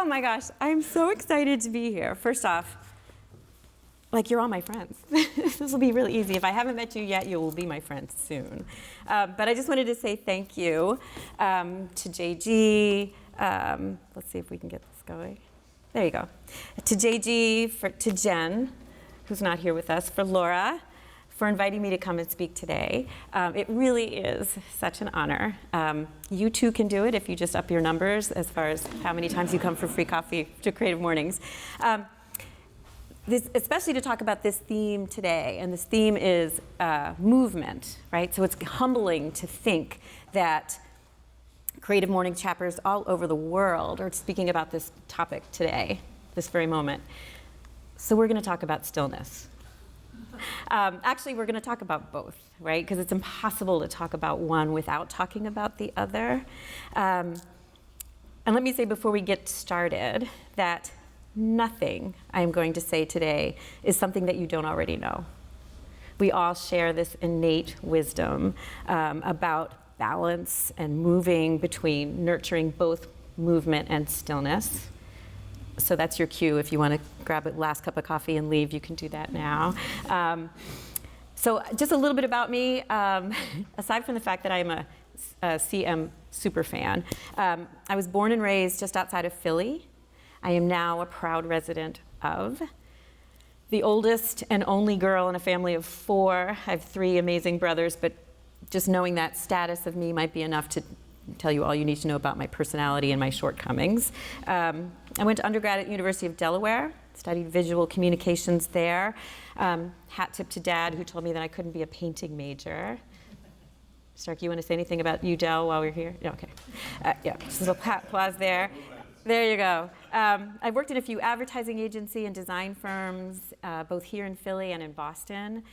my gosh, I'm so excited to be here. First off, like, you're all my friends. This will be really easy. If I haven't met you yet, you will be my friends soon. But I just wanted to say thank you to JG. Let's see if we can get this going. There you go. To JG, to Jen, who's not here with us, for Laura, for inviting me to come and speak today. It really is such an honor. You too can do it if you just up your numbers as far as how many times you come for free coffee to Creative Mornings. Especially to talk about this theme today, and this theme is movement, right? So it's humbling to think that Creative Morning chapters all over the world are speaking about this topic today, this very moment. So we're going to talk about stillness. Actually, we're going to talk about both, right? Because it's impossible to talk about one without talking about the other. And let me say before we get started that nothing I am going to say today is something that you don't already know. We all share this innate wisdom about balance and moving between nurturing both movement and stillness. So that's your cue. If you want to grab a last cup of coffee and leave, you can do that now. So just a little bit about me. Aside from the fact that I'm a CM super fan, I was born and raised just outside of Philly. I am now a proud resident of. The oldest and only girl in a family of 4. I have 3 amazing brothers, but just knowing that status of me might be enough to tell you all you need to know about my personality and my shortcomings. I went to undergrad at University of Delaware, studied visual communications there. Hat tip to Dad, who told me that I couldn't be a painting major. Stark, you want to say anything about UDel while we're here? No, okay. Yeah, just a little applause there. There you go. I've worked in a few advertising agency and design firms, both here in Philly and in Boston.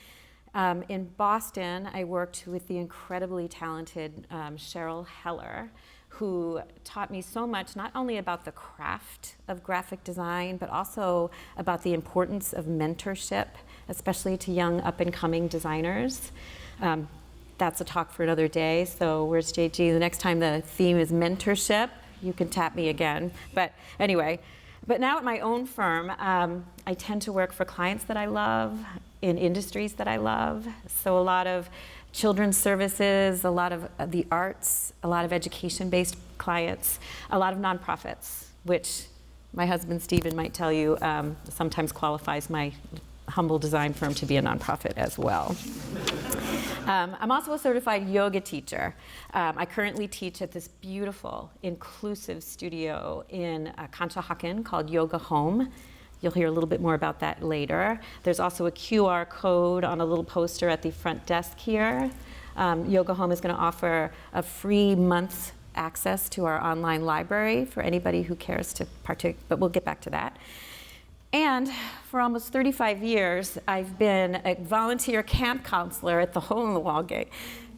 In Boston, I worked with the incredibly talented Cheryl Heller, who taught me so much, not only about the craft of graphic design, but also about the importance of mentorship, especially to young up-and-coming designers. That's a talk for another day, so where's JG? The next time the theme is mentorship, you can tap me again. But anyway, but now at my own firm, I tend to work for clients that I love, in industries that I love. So a lot of children's services, a lot of the arts, a lot of education-based clients, a lot of nonprofits, which my husband Stephen might tell you sometimes qualifies my humble design firm to be a nonprofit as well. I'm also a certified yoga teacher. I currently teach at this beautiful, inclusive studio in Conshohocken called Yoga Home. You'll hear a little bit more about that later. There's also a QR code on a little poster at the front desk here. Yoga Home is going to offer a free month's access to our online library for anybody who cares to partake, but we'll get back to that. And for almost 35 years, I've been a volunteer camp counselor at the Hole in the Wall Gang.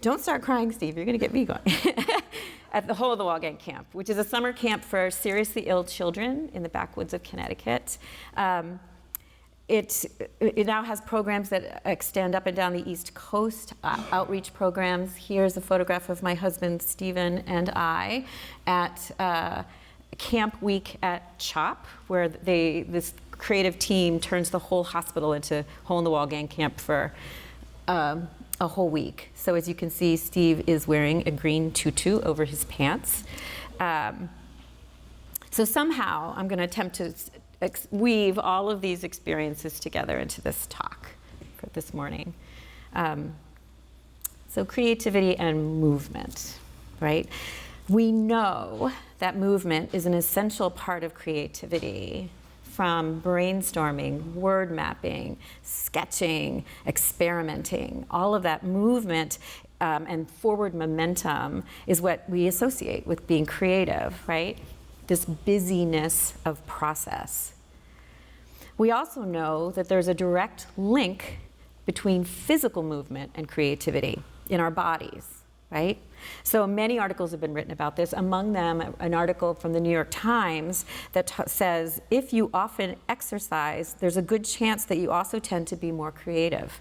Don't start crying, Steve, you're gonna get me going. At the Hole in the Wall Gang Camp, which is a summer camp for seriously ill children in the backwoods of Connecticut. It now has programs that extend up and down the East Coast, outreach programs. Here's a photograph of my husband, Stephen, and I at Camp Week at CHOP, where this creative team turns the whole hospital into Hole in the Wall Gang Camp for a whole week. So as you can see, Steve is wearing a green tutu over his pants. So somehow I'm going to attempt to weave all of these experiences together into this talk for this morning. So creativity and movement, right? We know that movement is an essential part of creativity, from brainstorming, word mapping, sketching, experimenting. All of that movement and forward momentum is what we associate with being creative, right? This busyness of process. We also know that there's a direct link between physical movement and creativity in our bodies, right? So many articles have been written about this, among them an article from the New York Times that says if you often exercise, there's a good chance that you also tend to be more creative.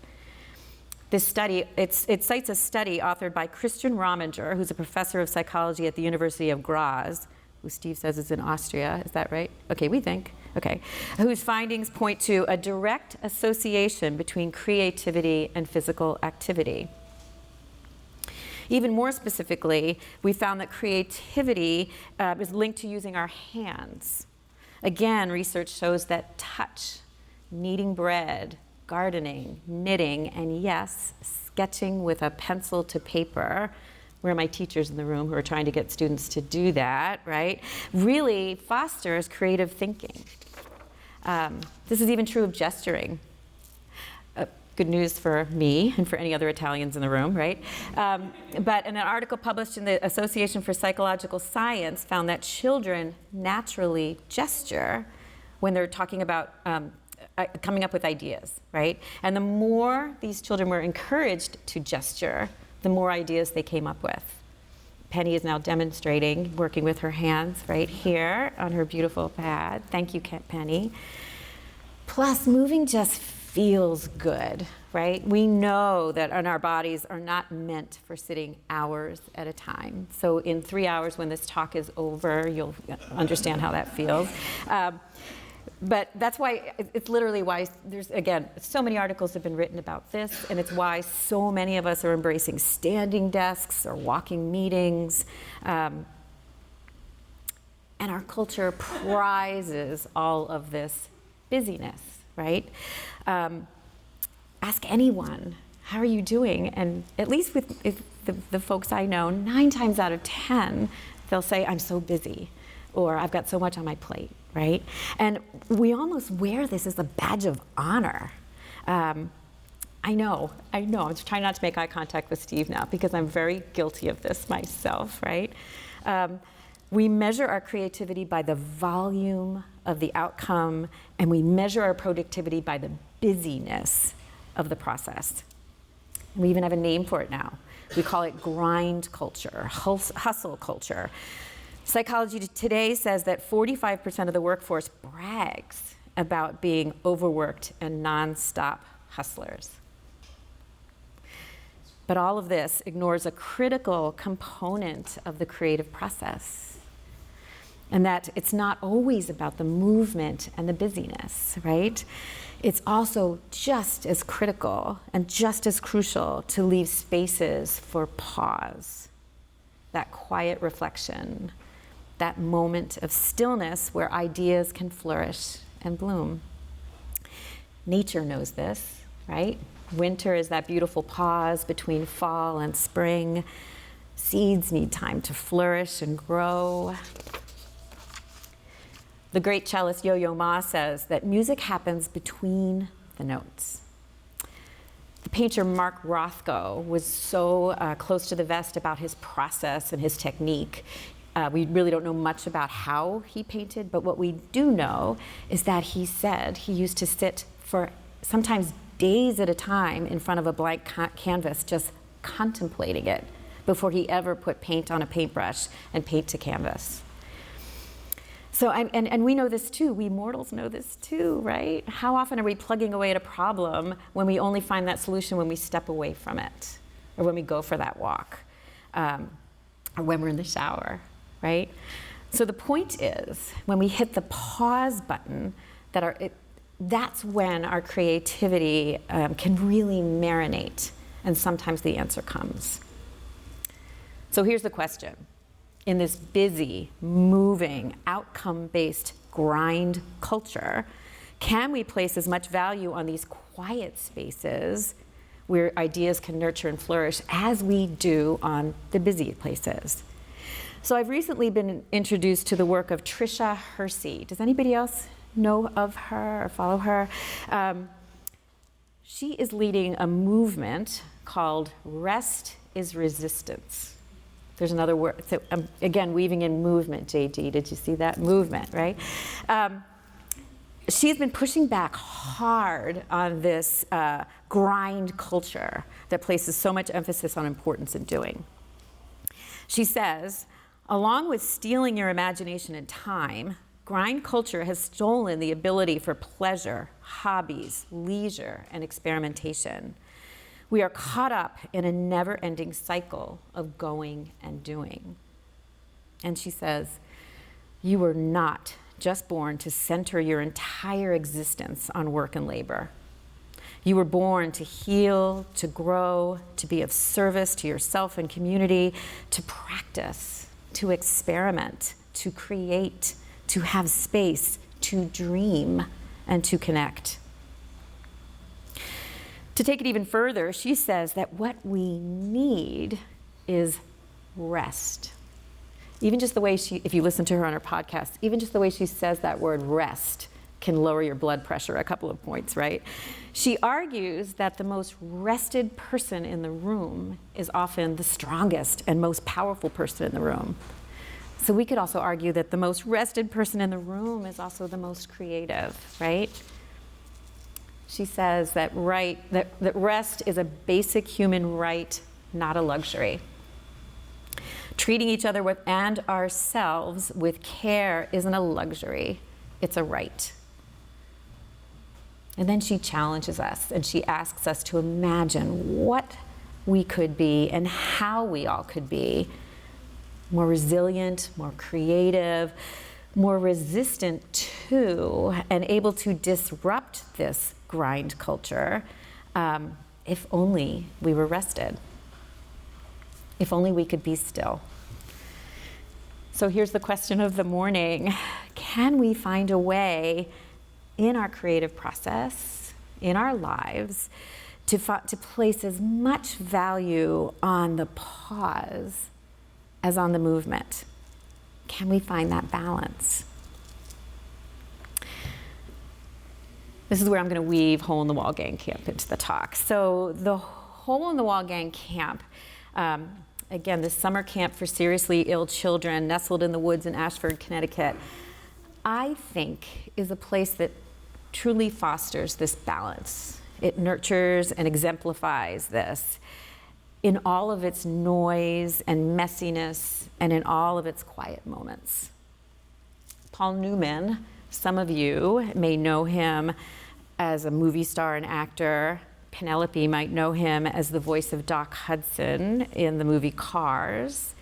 This study, it cites a study authored by Christian Rominger, who's a professor of psychology at the University of Graz, who Steve says is in Austria. Is that right? Okay, we think. Okay. Whose findings point to a direct association between creativity and physical activity. Even more specifically, we found that creativity is linked to using our hands. Again, research shows that touch, kneading bread, gardening, knitting, and yes, sketching with a pencil to paper, where are my teachers in the room who are trying to get students to do that, right, really fosters creative thinking. This is even true of gesturing. Good news for me and for any other Italians in the room, right? But an article published in the Association for Psychological Science found that children naturally gesture when they're talking about coming up with ideas, right? And the more these children were encouraged to gesture, the more ideas they came up with. Penny is now demonstrating, working with her hands right here on her beautiful pad. Thank you, Penny. Plus, moving just feels good, right? We know that our bodies are not meant for sitting hours at a time. So in 3 hours when this talk is over, you'll understand how that feels. But that's why, it's literally why there's, again, so many articles have been written about this, and it's why so many of us are embracing standing desks or walking meetings. And our culture prizes all of this busyness, right? Ask anyone, how are you doing? And at least with the folks I know, 9 times out of 10, they'll say, I'm so busy, or I've got so much on my plate, right? And we almost wear this as a badge of honor. I know, I'm trying not to make eye contact with Steve now because I'm very guilty of this myself, right? We measure our creativity by the volume of the outcome, and we measure our productivity by the busyness of the process. We even have a name for it now. We call it grind culture, hustle culture. Psychology Today says that 45% of the workforce brags about being overworked and nonstop hustlers. But all of this ignores a critical component of the creative process, and that it's not always about the movement and the busyness, right? It's also just as critical and just as crucial to leave spaces for pause, that quiet reflection, that moment of stillness where ideas can flourish and bloom. Nature knows this, right? Winter is that beautiful pause between fall and spring. Seeds need time to flourish and grow. The great cellist Yo-Yo Ma says that music happens between the notes. The painter Mark Rothko was so close to the vest about his process and his technique. We really don't know much about how he painted, but what we do know is that he said he used to sit for sometimes days at a time in front of a blank canvas just contemplating it before he ever put paint on a paintbrush and paint to canvas. So, and we know this too, we mortals know this too, right? How often are we plugging away at a problem when we only find that solution when we step away from it, or when we go for that walk, or when we're in the shower, right? So the point is, when we hit the pause button, that's when our creativity can really marinate, and sometimes the answer comes. So here's the question. In this busy, moving, outcome-based grind culture, can we place as much value on these quiet spaces where ideas can nurture and flourish as we do on the busy places? So I've recently been introduced to the work of Tricia Hersey. Does anybody else know of her or follow her? She is leading a movement called Rest is Resistance. There's another word, so again, weaving in movement, JD, did you see that? Movement, right? She's been pushing back hard on this grind culture that places so much emphasis on importance in doing. She says, along with stealing your imagination and time, grind culture has stolen the ability for pleasure, hobbies, leisure, and experimentation. We are caught up in a never-ending cycle of going and doing. And she says, You were not just born to center your entire existence on work and labor. You were born to heal, to grow, to be of service to yourself and community, to practice, to experiment, to create, to have space, to dream, and to connect. To take it even further, she says that what we need is rest. Even just the way if you listen to her on her podcast, even just the way she says that word rest can lower your blood pressure a couple of points, right? She argues that the most rested person in the room is often the strongest and most powerful person in the room. So we could also argue that the most rested person in the room is also the most creative, right? She says that rest is a basic human right, not a luxury. Treating each other and ourselves with care isn't a luxury, it's a right. And then she challenges us and she asks us to imagine what we could be and how we all could be more resilient, more creative, more resistant to, and able to disrupt this grind culture, if only we were rested. If only we could be still. So here's the question of the morning. Can we find a way in our creative process, in our lives, to place as much value on the pause as on the movement? Can we find that balance? This is where I'm going to weave Hole in the Wall Gang Camp into the talk. So the Hole in the Wall Gang Camp, again, this summer camp for seriously ill children nestled in the woods in Ashford, Connecticut, I think is a place that truly fosters this balance. It nurtures and exemplifies this in all of its noise and messiness and in all of its quiet moments. Paul Newman, some of you may know him as a movie star and actor. Penelope might know him as the voice of Doc Hudson in the movie Cars.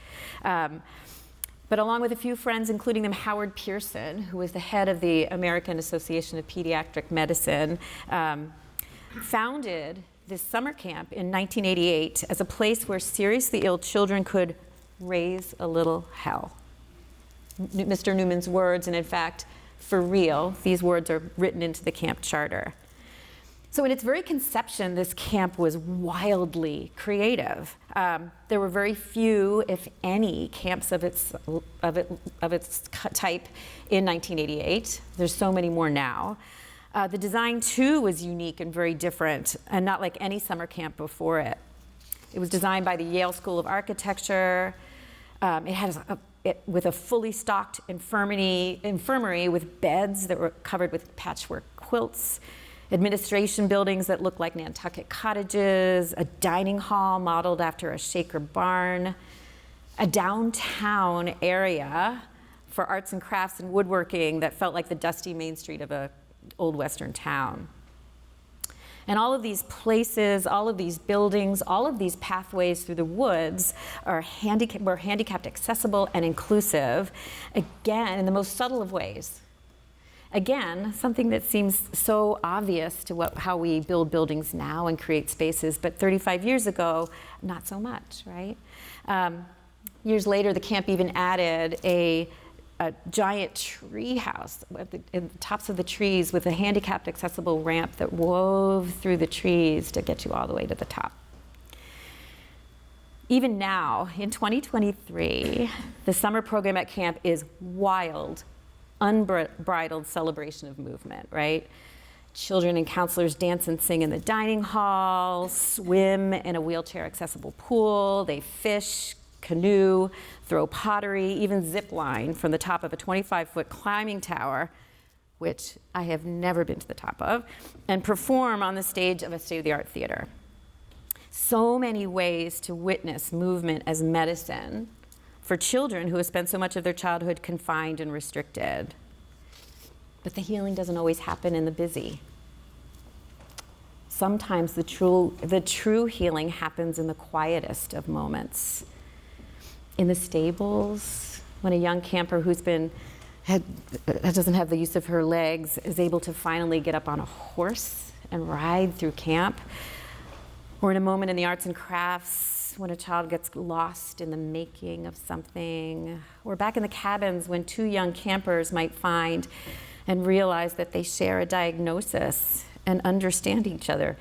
But along with a few friends, including them Howard Pearson, who was the head of the American Association of Pediatric Medicine, founded this summer camp in 1988 as a place where seriously ill children could raise a little hell. Mr. Newman's words, and in fact, for real, these words are written into the camp charter. So in its very conception, this camp was wildly creative. There were very few, if any, camps of its type in 1988. There's so many more now. The design, too, was unique and very different, and not like any summer camp before it. It was designed by the Yale School of Architecture. It had with a fully stocked infirmary with beds that were covered with patchwork quilts, administration buildings that looked like Nantucket cottages, a dining hall modeled after a Shaker barn, a downtown area for arts and crafts and woodworking that felt like the dusty main street of an old Western town. And all of these places, all of these buildings, all of these pathways through the woods were handicapped accessible and inclusive, again, in the most subtle of ways. Again, something that seems so obvious to how we build buildings now and create spaces, but 35 years ago, not so much, right? Years later, the camp even added a giant tree house in the tops of the trees with a handicapped accessible ramp that wove through the trees to get you all the way to the top. Even now, in 2023, the summer program at camp is wild, unbridled celebration of movement, right? Children and counselors dance and sing in the dining hall, swim in a wheelchair accessible pool, they fish, canoe, throw pottery, even zip line from the top of a 25-foot climbing tower, which I have never been to the top of, and perform on the stage of a state-of-the-art theater. So many ways to witness movement as medicine for children who have spent so much of their childhood confined and restricted. But the healing doesn't always happen in the busy. Sometimes the true healing happens in the quietest of moments. In the stables, when a young camper who's been doesn't have the use of her legs, is able to finally get up on a horse and ride through camp. Or in a moment in the arts and crafts, when a child gets lost in the making of something. Or back in the cabins when two young campers might find and realize that they share a diagnosis and understand each other.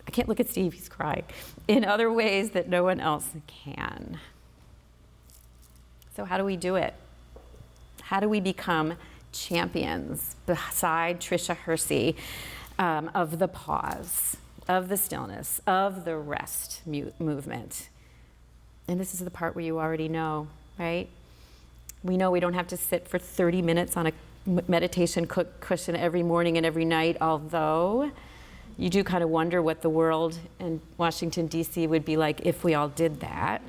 I can't look at Steve, he's crying. In other ways that no one else can. So how do we do it? How do we become champions beside Tricia Hersey of the pause, of the stillness, of the rest movement? And this is the part where you already know, right? We know we don't have to sit for 30 minutes on a meditation cushion every morning and every night, although you do kind of wonder what the world in Washington, D.C. would be like if we all did that.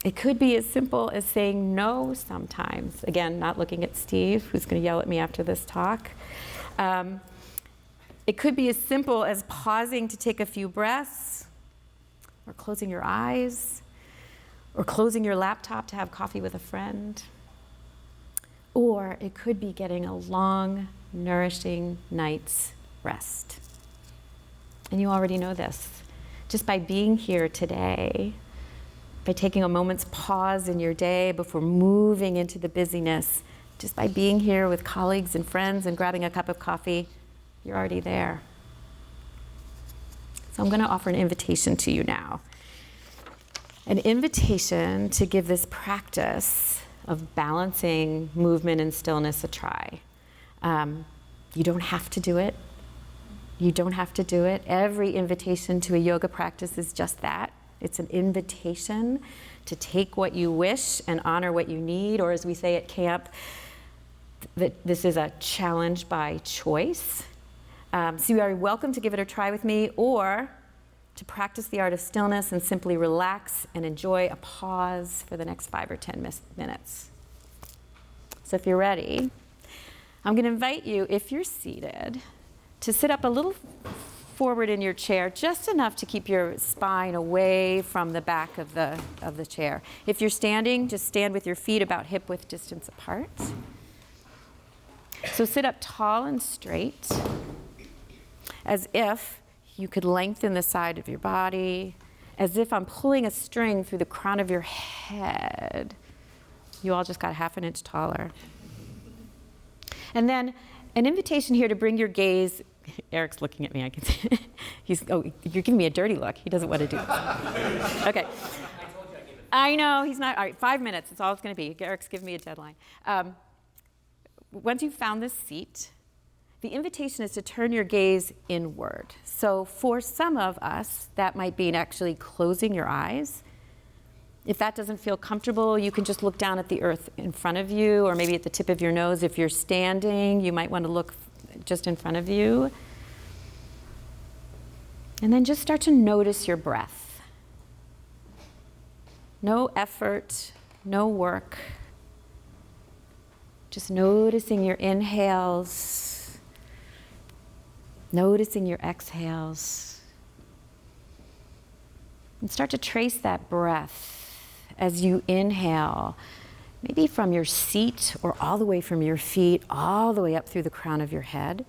It could be as simple as saying no sometimes. Again, not looking at Steve, who's going to yell at me after this talk. It could be as simple as pausing to take a few breaths, or closing your eyes, or closing your laptop to have coffee with a friend. Or it could be getting a long, nourishing night's rest. And you already know this. Just by being here today, by taking a moment's pause in your day before moving into the busyness, just by being here with colleagues and friends and grabbing a cup of coffee, you're already there. So I'm going to offer an invitation to you now. An invitation to give this practice of balancing movement and stillness a try. You don't have to do it. You don't have to do it. Every invitation to a yoga practice is just that. It's an invitation to take what you wish and honor what you need, or as we say at camp, that this is a challenge by choice. So you are welcome to give it a try with me, or to practice the art of stillness and simply relax and enjoy a pause for the next 5 or 10 minutes. So if you're ready, I'm going to invite you, if you're seated, to sit up a little forward in your chair, just enough to keep your spine away from the back of the chair. If you're standing, just stand with your feet about hip-width distance apart. So sit up tall and straight, as if you could lengthen the side of your body, as if I'm pulling a string through the crown of your head. You all just got ½ an inch taller. And then an invitation here to bring your gaze. Eric's looking at me, I can see. You're giving me a dirty look. He doesn't want to do this. Okay. I know, he's not. All right, 5 minutes, that's all it's going to be. Eric's giving me a deadline. Once you've found this seat, the invitation is to turn your gaze inward. So for some of us, that might be actually closing your eyes. If that doesn't feel comfortable, you can just look down at the earth in front of you, or maybe at the tip of your nose. If you're standing, you might want to look just in front of you. And then just start to notice your breath. No effort, no work. Just noticing your inhales, noticing your exhales. And start to trace that breath as you inhale, maybe from your seat or all the way from your feet, all the way up through the crown of your head.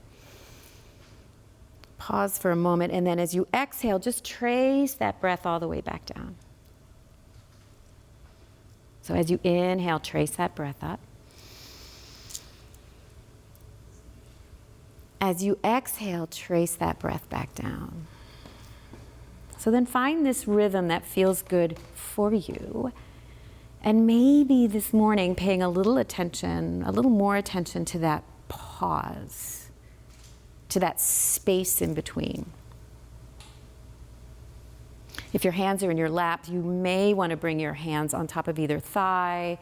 Pause for a moment, and then as you exhale, just trace that breath all the way back down. So as you inhale, trace that breath up. As you exhale, trace that breath back down. So then find this rhythm that feels good for you. And maybe this morning paying a little more attention to that pause, to that space in between. If your hands are in your lap, you may want to bring your hands on top of either thigh,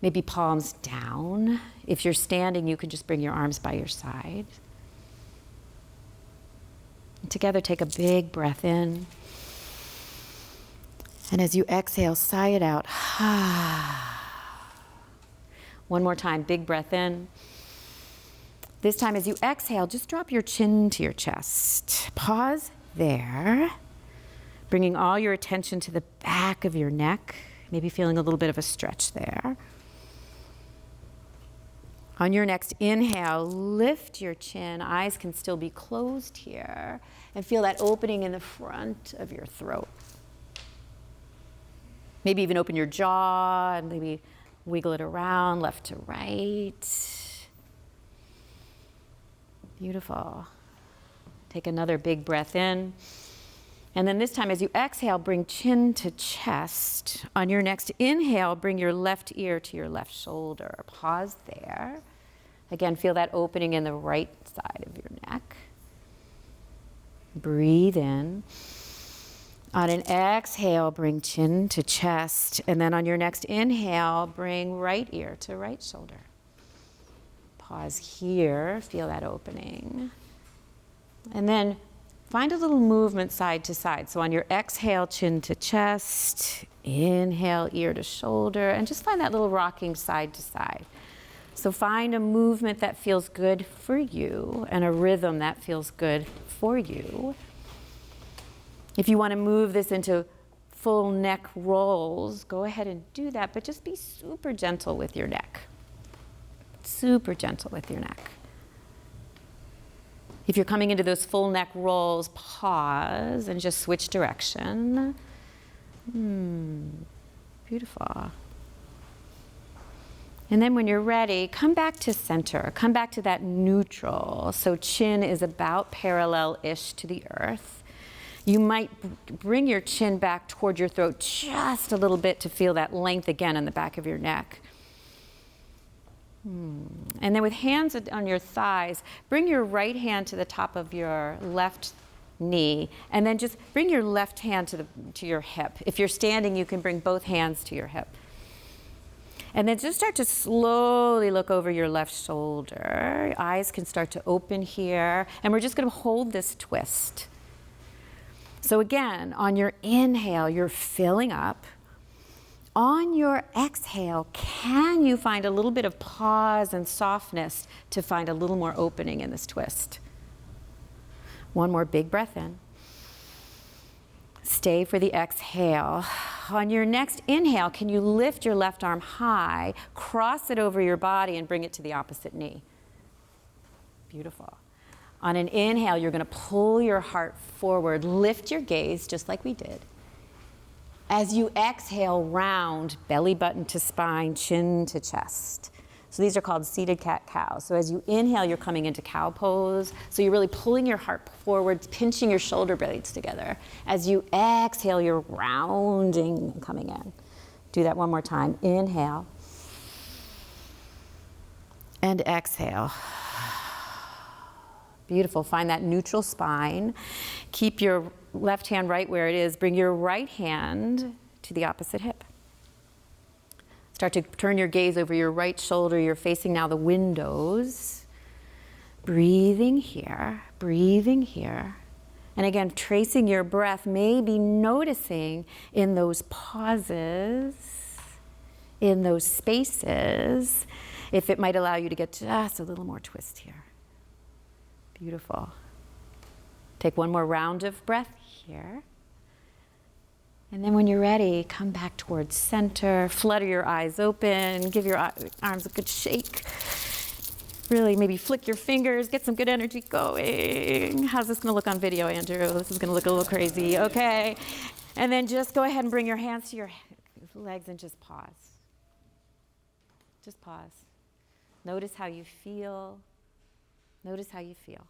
maybe palms down. If you're standing, you can just bring your arms by your side. And together, take a big breath in. And as you exhale, sigh it out. One more time, big breath in. This time, as you exhale, just drop your chin to your chest. Pause there, bringing all your attention to the back of your neck, maybe feeling a little bit of a stretch there. On your next inhale, lift your chin. Eyes can still be closed here. And feel that opening in the front of your throat. Maybe even open your jaw and maybe wiggle it around left to right. Beautiful. Take another big breath in. And then this time as you exhale, bring chin to chest. On your next inhale, bring your left ear to your left shoulder. Pause there. Again, feel that opening in the right side of your neck. Breathe in. On an exhale, bring chin to chest. And then on your next inhale, bring right ear to right shoulder. Pause here, feel that opening. And then find a little movement side to side. So on your exhale, chin to chest, inhale, ear to shoulder, and just find that little rocking side to side. So find a movement that feels good for you and a rhythm that feels good for you. If you want to move this into full neck rolls, go ahead and do that, but just be super gentle with your neck. Super gentle with your neck. If you're coming into those full neck rolls, pause and just switch direction. Beautiful. And then when you're ready, come back to center. Come back to that neutral. So chin is about parallel-ish to the earth. You might bring your chin back toward your throat just a little bit to feel that length again in the back of your neck. And then with hands on your thighs, bring your right hand to the top of your left knee, and then just bring your left hand to your hip. If you're standing, you can bring both hands to your hip. And then just start to slowly look over your left shoulder. Your eyes can start to open here, and we're just going to hold this twist. So again, on your inhale, you're filling up. On your exhale, can you find a little bit of pause and softness to find a little more opening in this twist? One more big breath in. Stay for the exhale. On your next inhale, can you lift your left arm high, cross it over your body, and bring it to the opposite knee? Beautiful. On an inhale, you're going to pull your heart forward, lift your gaze just like we did. As you exhale, round, belly button to spine, chin to chest. So these are called seated cat-cow. So as you inhale, you're coming into cow pose. So you're really pulling your heart forward, pinching your shoulder blades together. As you exhale, you're rounding and coming in. Do that one more time. Inhale. And exhale. Beautiful. Find that neutral spine. Keep your left hand right where it is. Bring your right hand to the opposite hip. Start to turn your gaze over your right shoulder. You're facing now the windows. Breathing here, breathing here. And again, tracing your breath, maybe noticing in those pauses, in those spaces, if it might allow you to get just a little more twist here. Beautiful. Take one more round of breath here. And then when you're ready, come back towards center, flutter your eyes open, give your arms a good shake. Really maybe flick your fingers, get some good energy going. How's this gonna look on video, Andrew? This is gonna look a little crazy, okay? And then just go ahead and bring your hands to your legs and just pause. Just pause. Notice how you feel. Notice how you feel.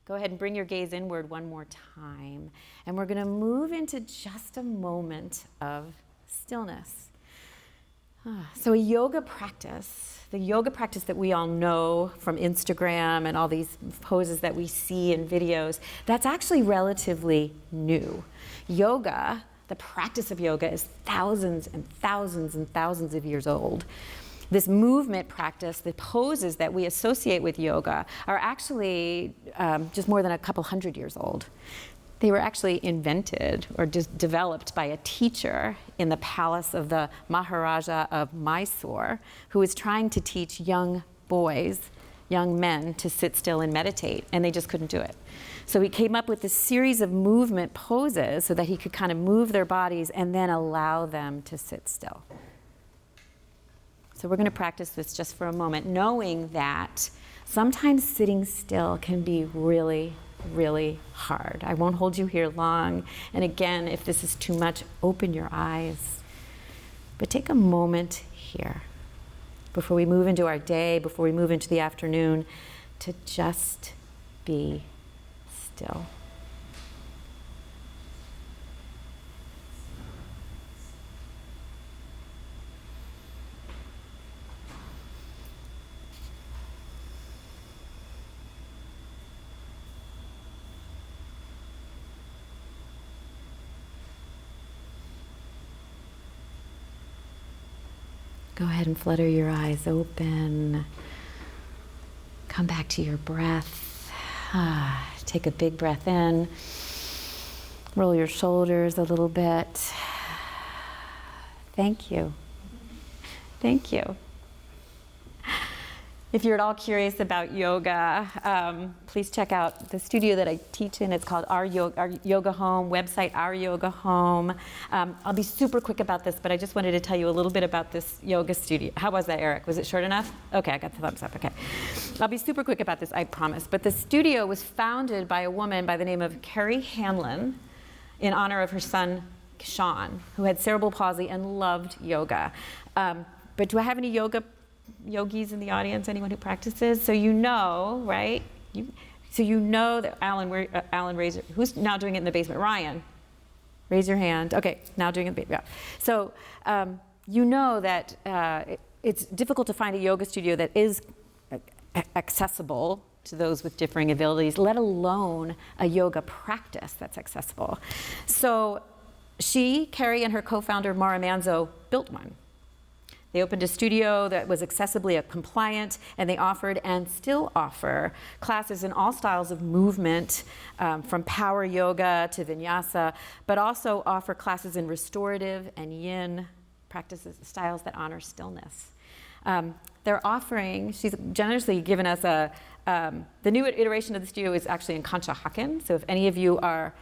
Go ahead and bring your gaze inward one more time. And we're going to move into just a moment of stillness. So a yoga practice, the yoga practice that we all know from Instagram and all these poses that we see in videos, that's actually relatively new. Yoga, the practice of yoga, is thousands and thousands and thousands of years old. This movement practice, the poses that we associate with yoga, are actually just more than a couple hundred years old. They were actually invented or just developed by a teacher in the palace of the Maharaja of Mysore, who was trying to teach young boys, young men, to sit still and meditate, and they just couldn't do it. So he came up with this series of movement poses so that he could kind of move their bodies and then allow them to sit still. So we're going to practice this just for a moment, knowing that sometimes sitting still can be really, really hard. I won't hold you here long. And again, if this is too much, open your eyes. But take a moment here before we move into our day, before we move into the afternoon, to just be still. Go ahead and flutter your eyes open. Come back to your breath. Take a big breath in. Roll your shoulders a little bit. Thank you. Thank you. If you're at all curious about yoga, please check out the studio that I teach in. It's called Our Yoga Home, website Our Yoga Home. I'll be super quick about this, but I just wanted to tell you a little bit about this yoga studio. How was that, Eric? Was it short enough? Okay, I got the thumbs up, okay. I'll be super quick about this, I promise. But the studio was founded by a woman by the name of Carrie Hanlon in honor of her son, Sean, who had cerebral palsy and loved yoga. But do I have any yogis in the audience, anyone who practices? So you know, right? So you know that Alan raised, who's now doing it in the basement? Ryan, raise your hand. Okay, now doing it in the basement. Yeah. So you know that it's difficult to find a yoga studio that is accessible to those with differing abilities, let alone a yoga practice that's accessible. So Carrie and her co-founder, Mara Manzo, built one. They opened a studio that was accessibly compliant, and they offered and still offer classes in all styles of movement, from power yoga to vinyasa, but also offer classes in restorative and yin practices, styles that honor stillness. They're offering, she's generously given us the new iteration of the studio is actually in Conshohocken, so if any of you are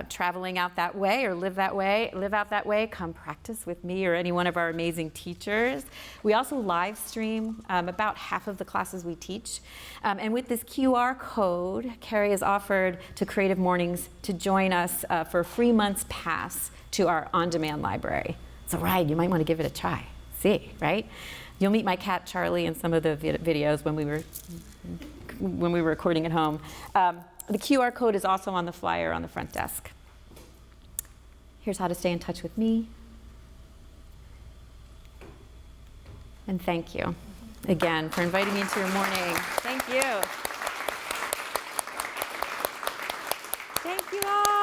traveling out that way or live out that way, come practice with me or any one of our amazing teachers. We also live stream about half of the classes we teach. And with this QR code, Carrie has offered to Creative Mornings to join us for a free month's pass to our on-demand library. It's a ride, you might want to give it a try. See, right? You'll meet my cat Charlie in some of the videos when we were recording at home. The QR code is also on the flyer on the front desk. Here's how to stay in touch with me. And thank you again for inviting me into your morning. Thank you. Thank you all.